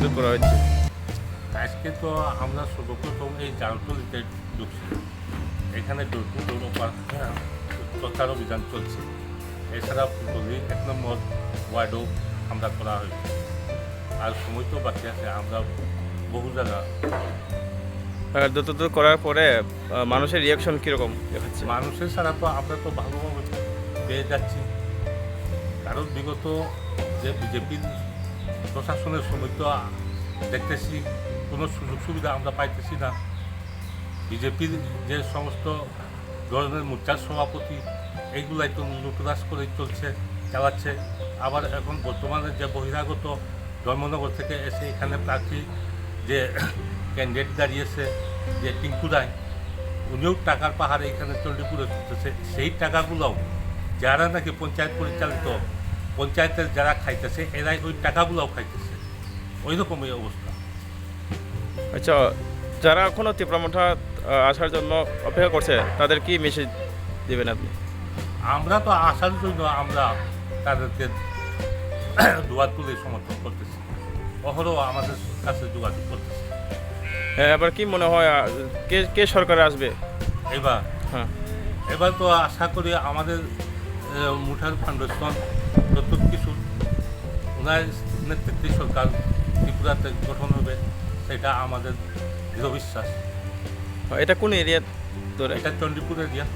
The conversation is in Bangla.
দূর করা হচ্ছে? আজকে তো আমরা সর্বপ্রথম এই জালতলিতে ঢুকছি। এখানে প্রচার অভিযান চলছে। এছাড়া ফুলতলি 1 নম্বর ওয়ার্ডও আমরা করা হয়েছে। আর সময় তো বাকি আছে, আমরা বহু জায়গা দ্রুত দূর করার পরে মানুষের রিয়াকশন কীরকম দেখাচ্ছে? মানুষের ছাড়া তো আমরা তো ভালোভাবে পেয়ে যাচ্ছি। কারণ বিগত যে বিজেপির প্রশাসনের সময় তো দেখতেছি কোনো সুযোগ সুবিধা আমরা পাইতেছি না। বিজেপির যে সমস্ত ধরনের মোর্চার সভাপতি এইগুলাই তো লুটরাজ করে চালাচ্ছে। আবার এখন বর্তমানে যে বহিরাগত ধর্মনগর থেকে এসে এখানে প্রার্থী যে ক্যান্ডিডেট দাঁড়িয়েছে যে টিঙ্কু রায়, উনিও টাকার পাহাড়ে এখানে চণ্ডীপুরে করতেছে। সেই টাকাগুলোও যারা নাকি পঞ্চায়েত পরিচালিত পঞ্চায়েতের যারা খাইতেছে এরাই ওই টাকাগুলোও খাইতেছে। ওই রকমই অবস্থা। আচ্ছা, যারা এখনও তীব্রমাঠা আসার জন্য অপেক্ষা করছে তাদের কি মেসেজ দেবেন আপনি? আমরা তো আসার জন্য আমরা তাদেরকে দুয়ার তুলে সমর্থন করতেছি, অহরহ আমাদের কাছে যোগাযোগ করতেছি। হ্যাঁ, এবার কি মনে হয় কে কে সরকারে আসবে এবার? হ্যাঁ, এবার তো আশা করি আমাদের মুঠার ফাউন্ডেশন যত কিছু ওনার নেতৃত্বে সরকার ত্রিপুরাতে গঠন হবে, সেটা আমাদের দৃঢ় বিশ্বাস। এটা কোন এরিয়া ধরে? এটা চণ্ডীপুর এরিয়া।